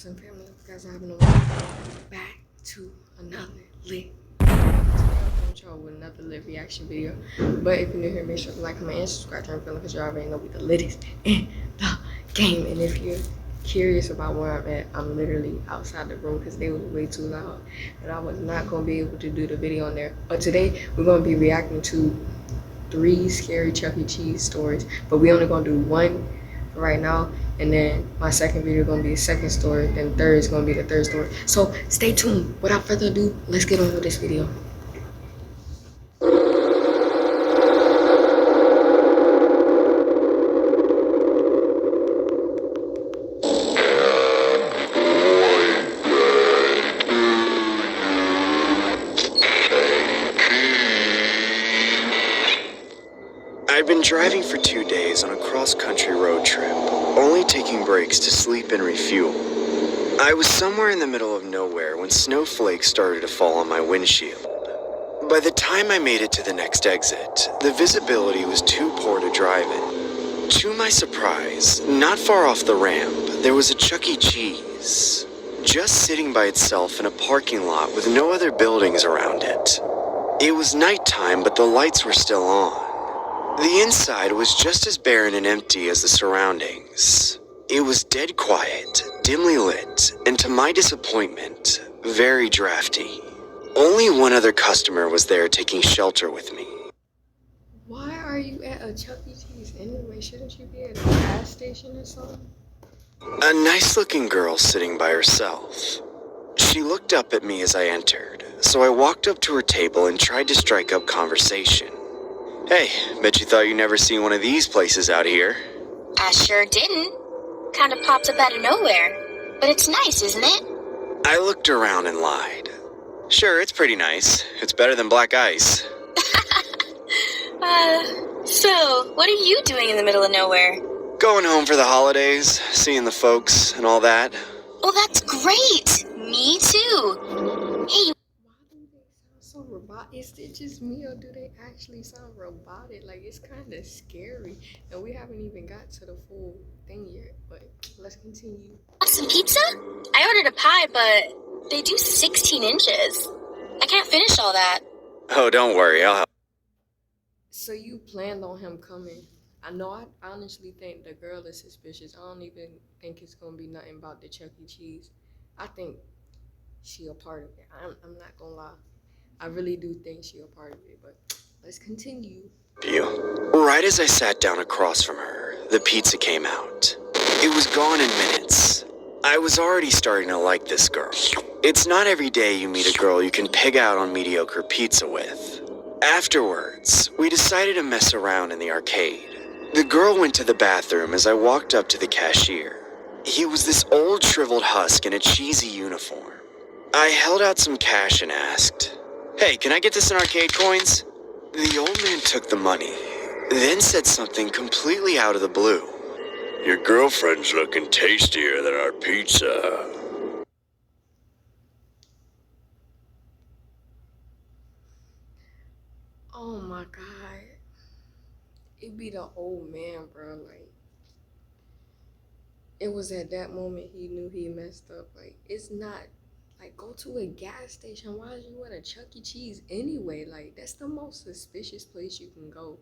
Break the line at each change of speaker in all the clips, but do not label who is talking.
Awesome family, you guys are having a welcome back to another lit. Today I'm coming to y'all with another lit reaction video. But if you're new here, make sure to like, comment, and subscribe to our channel because you already know we the littest in the game. And if you're curious about where I'm at, I'm literally outside the room because they was way too loud and I was not gonna be able to do the video on there. But today we're gonna be reacting to 3 scary Chuck E. Cheese stories, but we only gonna do one right now, and then my second video gonna be the second story, then third is gonna be the third story. So stay tuned. Without further ado, let's get on with this video.
I'd been driving for 2 days on a cross-country road trip, only taking breaks to sleep and refuel. I was somewhere in the middle of nowhere when snowflakes started to fall on my windshield. By the time I made it to the next exit, the visibility was too poor to drive in. To my surprise, not far off the ramp, there was a Chuck E. Cheese, just sitting by itself in a parking lot with no other buildings around it. It was nighttime, but the lights were still on. The inside was just as barren and empty as the surroundings. It was dead quiet, dimly lit, and to my disappointment, very drafty. Only one other customer was there taking shelter with me.
Why are you at a Chuck E. Cheese anyway? Shouldn't you be at a gas station or something?
A nice-looking girl sitting by herself. She looked up at me as I entered, so I walked up to her table and tried to strike up conversation. Hey, bet you thought you'd never seen one of these places out here.
I sure didn't. Kind of popped up out of nowhere. But it's nice, isn't it?
I looked around and lied. Sure, it's pretty nice. It's better than black ice.
So, what are you doing in the middle of nowhere?
Going home for the holidays, seeing the folks and all that.
Oh, that's great! Me too. Hey,
Why do they sound so robotic? Is it just me or do they actually sound robotic? Like, it's kind of scary and we haven't even got to the full thing yet, but let's continue.
want some pizza? I ordered a pie, but they do 16 inches. I can't finish all that.
Oh, don't worry, I'll help.
So you planned on him coming. I know I honestly think the girl is suspicious. I don't even think it's gonna be nothing about the Chuck E. Cheese. I think she a part of it. I'm not gonna lie. I really do think she a part of it, but let's continue.
Right as I sat down across from her, the pizza came out. It was gone in minutes. I was already starting to like this girl. It's not every day you meet a girl you can pig out on mediocre pizza with. Afterwards, we decided to mess around in the arcade. The girl went to the bathroom as I walked up to the cashier. He was this old shriveled husk in a cheesy uniform. I held out some cash and asked, "Hey, can I get this in arcade coins?" The old man took the money, then said something completely out of the blue. "Your girlfriend's looking tastier than our pizza."
Oh my god. It be the old man, bro. Like, it was at that moment he knew he messed up. Like, it's not like, go to a gas station. Why is you at a Chuck E. Cheese anyway? Like, that's the most suspicious place you can go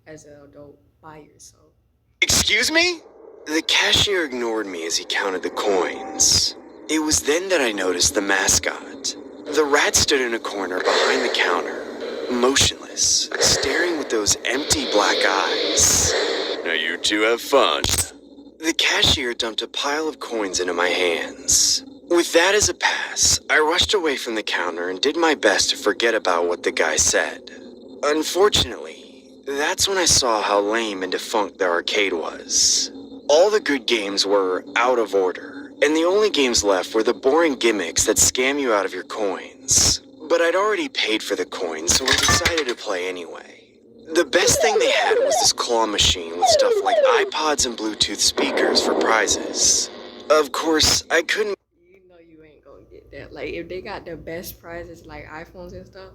as an adult by yourself.
"Excuse me?" The cashier ignored me as he counted the coins. It was then that I noticed the mascot. The rat stood in a corner behind the counter, motionless, staring with those empty black eyes. "Now you two have fun." The cashier dumped a pile of coins into my hands. With that as a pass, I rushed away from the counter and did my best to forget about what the guy said. Unfortunately, that's when I saw how lame and defunct the arcade was. All the good games were out of order, and the only games left were the boring gimmicks that scam you out of your coins. But I'd already paid for the coins, so I decided to play anyway. The best thing they had was this claw machine with stuff like iPods and Bluetooth speakers for prizes. Of course, I couldn't.
You know you ain't gonna get that. Like, if they got the best prizes like iPhones and stuff,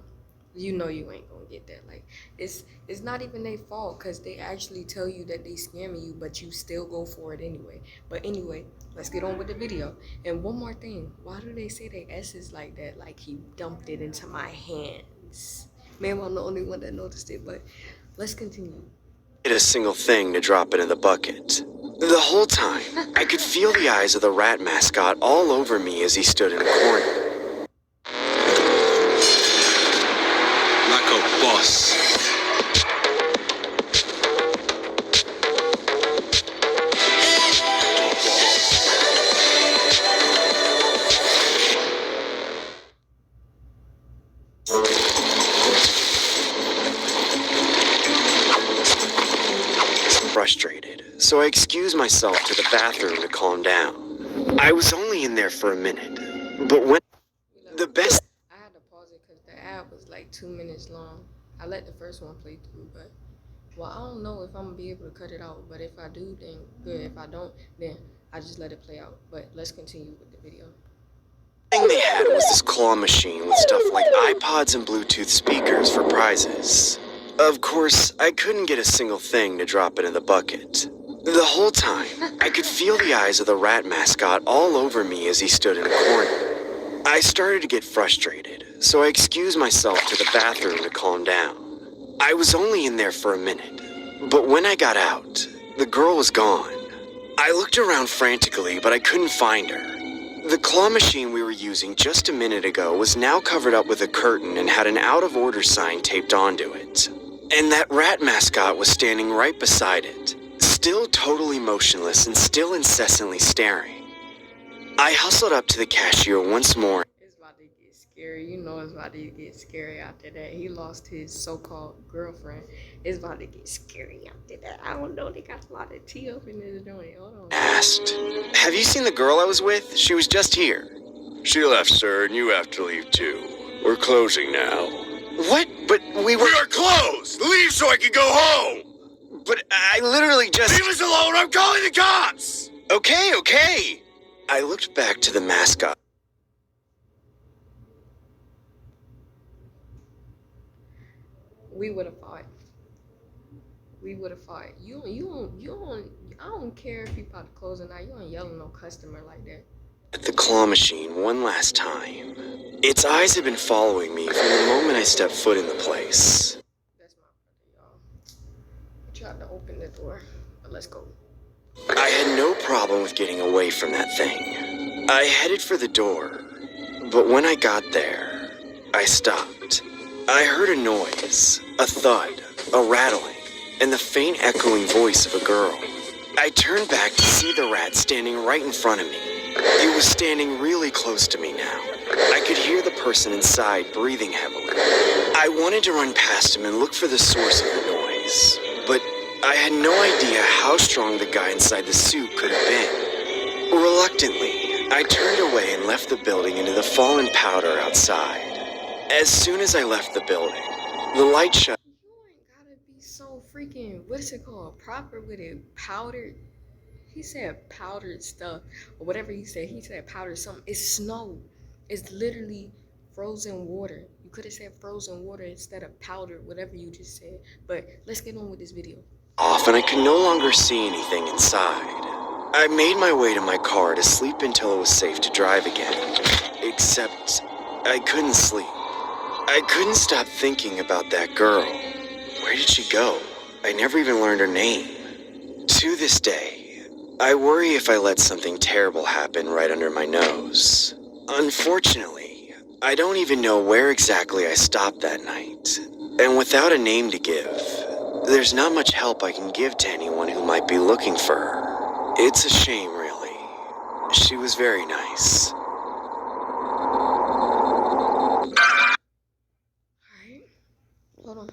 you know you ain't gonna get that. Like, it's not even their fault, because they actually tell you that they scamming you, but you still go for it anyway. But anyway, let's get on with the video. And one more thing, why do they say their S's like that? Like he dumped it into my hands. Man, I'm the only one that noticed it, but let's continue.
Did a single thing to drop it in the bucket. The whole time, I could feel the eyes of the rat mascot all over me as he stood in a corner.
Like a boss.
Frustrated, so I excused myself to the bathroom to calm down. I was only in there for a minute, but when the best
I had to pause it because the ad was like 2 minutes long. I let the first one play through, but well, I don't know if I'm gonna be able to cut it out. But if I do, then good. If I don't, then I just let it play out. But let's continue with the video.
thing they had was this claw machine with stuff like iPods and Bluetooth speakers for prizes. Of course, I couldn't get a single thing to drop it in the bucket. The whole time, I could feel the eyes of the rat mascot all over me as he stood in a corner. I started to get frustrated, so I excused myself to the bathroom to calm down. I was only in there for a minute, but when I got out, the girl was gone. I looked around frantically, but I couldn't find her. The claw machine we were using just a minute ago was now covered up with a curtain and had an out-of-order sign taped onto it. And that rat mascot was standing right beside it, still totally motionless and still incessantly staring. I hustled up to the cashier once more.
It's about to get scary. You know it's about to get scary after that. He lost his so-called girlfriend. It's about to get scary after that. I don't know. They got a lot of tea up in this joint. Hold on.
Asked, "Have you seen the girl I was with? She was just here."
She left, sir, and you have to leave too. We're closing now.
What? But we were...
We are closed! Leave so I can go home!
But I literally just...
Leave us alone! I'm calling the cops!
Okay. I looked back to the mascot.
We would have fought. We would have fought. You don't. I don't care if you about to close or not. You don't yell at no customer like that.
At the claw machine one last time. Its eyes had been following me from the moment I stepped foot in the place.
That's my brother, y'all. I tried to open the door, but let's go.
I had no problem with getting away from that thing. I headed for the door, but when I got there, I stopped. I heard a noise, a thud, a rattling, and the faint echoing voice of a girl. I turned back to see the rat standing right in front of me. It was standing really close to me now. I could hear the person inside breathing heavily. I wanted to run past him and look for the source of the noise, but I had no idea how strong the guy inside the suit could have been. Reluctantly, I turned away and left the building into the fallen powder outside. As soon as I left the building, the light shut.
You ain't gotta be so freaking, what's it called, proper with it, powdered. He said powdered stuff, or whatever he said. He said powdered something. It's snow. It's literally frozen water. You could have said frozen water instead of powder, whatever you just said. But let's get on with this video.
Off, and I could no longer see anything inside. I made my way to my car to sleep until it was safe to drive again. Except, I couldn't sleep. I couldn't stop thinking about that girl. Where did she go? I never even learned her name. To this day, I worry if I let something terrible happen right under my nose. Unfortunately, I don't even know where exactly I stopped that night. And without a name to give, there's not much help I can give to anyone who might be looking for her. It's a shame, really. She was very nice.
Alright. Hold on.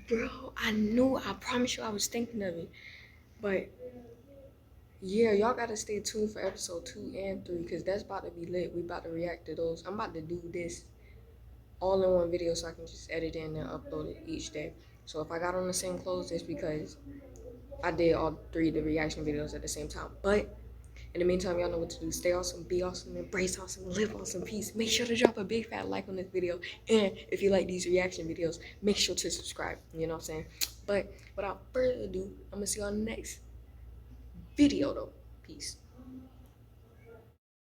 Bro, I promise you I was thinking of it. But yeah, y'all gotta stay tuned for episode 2 and 3, because that's about to be lit. We about to react to those. I'm about to do this all in one video so I can just edit in and upload it each day. So if I got on the same clothes, it's because I did all 3 of the reaction videos at the same time. But in the meantime, y'all know what to do. Stay awesome, be awesome, embrace awesome, live awesome, peace. Make sure to drop a big fat like on this video. And if you like these reaction videos, make sure to subscribe. You know what I'm saying? But without further ado, I'm going to see y'all in the next video, though. Peace.